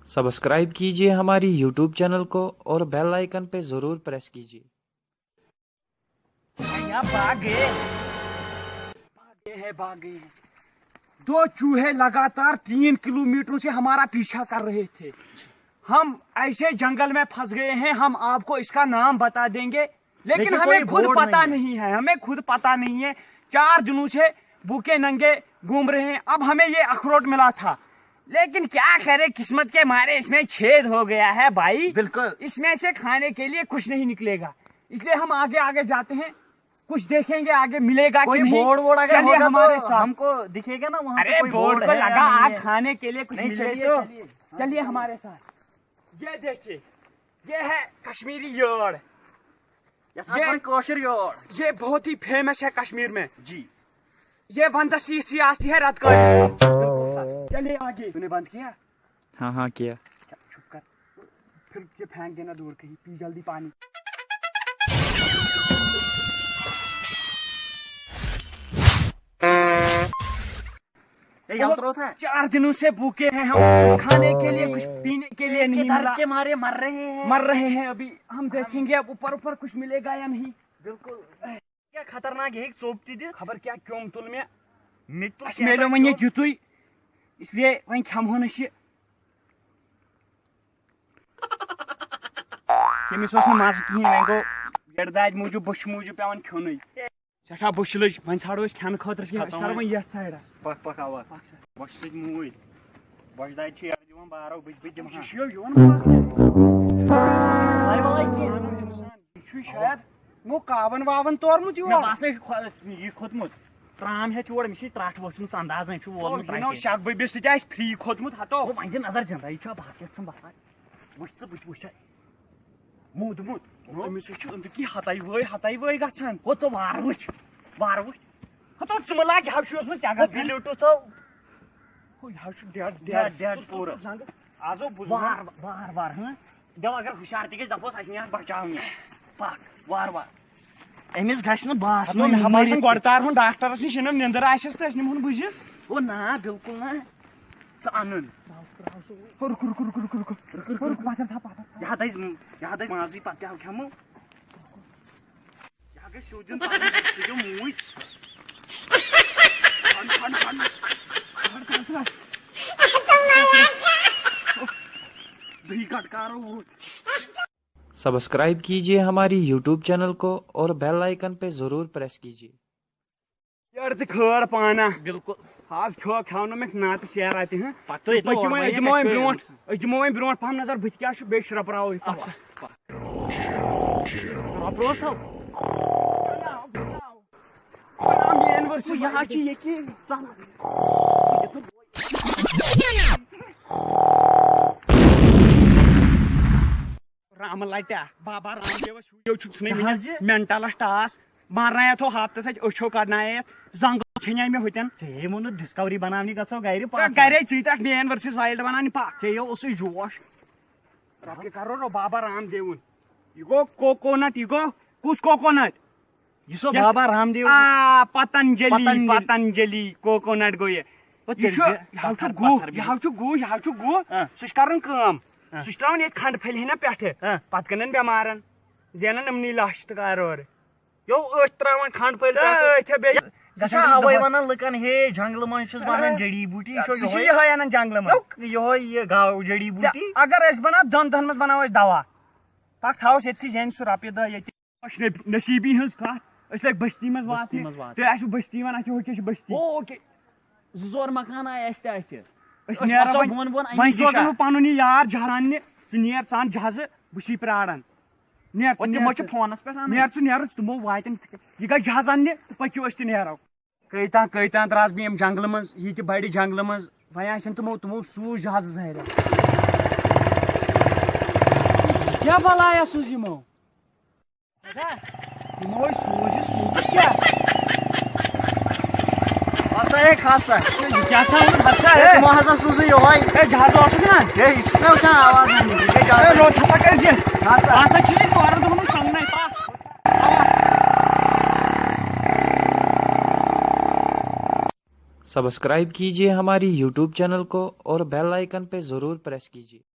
Subscribe कीजिए हमारी YouTube channel को और बेल आइकन पे जरूर प्रेस कीजिए। भागे हैं। 2 चूहे लगातार 3 किलोमीटरों से हमारा पीछा कर रहे थे। हम ऐसे जंगल में फंस गए हैं, हम आपको इसका नाम बता देंगे, लेकिन हमें खुद पता नहीं है, हमें खुद पता नहीं है। 4 दिनों से भूखे नंगे घूम रहे हैं। अब हमें ये अखरोट मिला था, लेकिन क्या करे, किस्मत के मारे इसमें छेद हो गया है भाई। बिल्कुल, इसमें से खाने के लिए कुछ नहीं निकलेगा, इसलिए हम आगे आगे जाते हैं, कुछ देखेंगे आगे मिलेगा कि नहीं। बोर्ड अगर चलिए हमारे साथ, हमको दिखेगा ना वहाँ। अरे बोर्ड पे लगा आग खाने के लिए कुछ मिले तो चलिए हमारे साथ। ये देखिए, ये है कश्मीरी योड़, ये बहुत ही फेमस है कश्मीर में जी। ये वंदस सी आस्ती है रात का। चलिए आगे। तूने बंद किया? हाँ किया। चुप कर, फिर ये फेंक देना दूर कहीं, पी जल्दी पानी। है 4 दिनों से भूखे हैं हम, कुछ खाने के लिए कुछ पीने के लिए नहीं मिला, के मारे मर रहे हैं अभी। हम देखेंगे अब ऊपर ऊपर कुछ मिलेगा या नहीं। बिल्कुल, क्या खतरनाक है, सोपती दे खबर क्या क्यों तुल में मेलो वन युतु, इसलिए वही खमो नशि कमिस मज कहें, वह गो गेड़ दाद मूजूब बुश मूजूब पेवान खोन सठा बुश लज, वन ाड़ो खेन खतर वो ये साइडस पक पक आवाज बुश सूद बुश दाद बारो शायद वो कावन वावन तोरमुत यह खोतमुत त्राम है चोर मे त्रट वसम अंदाज शक बबी सह फ्री खोतमुत हटो वो नजर जंदा यह बात वुच मूदमुत अमिस अंदकी हताई वई गछान वो तो वार वुच हतो च लाग हवश चगा लिटू तो डेड पूरा आजो वार वार दो अगर हुशार तक दपोस अस बचाव पक वार अमिस गन बास गोतार हूँ डॉक्टरस नश निंदर आस तो निमन बुझ वो ना बिल्कुल ना अन माजी पत्या खेमो यह सूदिन मूज दही कटकारो वो। सब्सक्राइब कीजिए हमारी यूट्यूब चैनल को और बेल आइकन पे जरूर प्रेस कीजिए। खड़ पाना बिल्कुल आज खो मे ना तो शेर आते हैं ब्रो पहम नजर बुत क्या बे रपराव राम लट्या बाबा रामदेव मेंटलस टास मारना थो हफ्तस अच्छो कड़ना जंग छे मे होतन मोन डिस्कवरी बनाने गो गे चीत मैन वर्सेस वाइल्ड बनाने पे उस जोश रब करो रो बाबा रामदेव यह गो कोकोनट यह गो कुस कोकोनट यह बाबा रामदेव पतंजलि कोकोनट गो गु सह कर खंड फल ना पे पत गन बेमारन जेनन अमनी लाश तो कार यो त्रावान खंड फल लुकन हे जंगल मन जड़ी बूटी जंगल मन गाव जड़ी बूटी अगर बना दन दन मत बनाओ दवा पक थो ये जन सह रपे दह नसीबी हज कत लग बस्ती मज वात तो बस्ती वन क्या बस्ती 2 मकान आए सोजन पुन यार जहान नीर सान जहाज बस प्राड़न फोनस पे तमो वातन यह गई जहाज अन्य तो पक्यो नेरो कईतान द्रास बह जंगल मज ये बड़ जंगल मज वह तमो सूज जहाज जहर क्या बलाया सूज यमो सूज क्या खासा क्या सूज जहाज आवाज सब्सक्राइब कीजिए हमारी यूट्यूब चैनल को और बेल आइकन पे जरूर प्रेस कीजिए।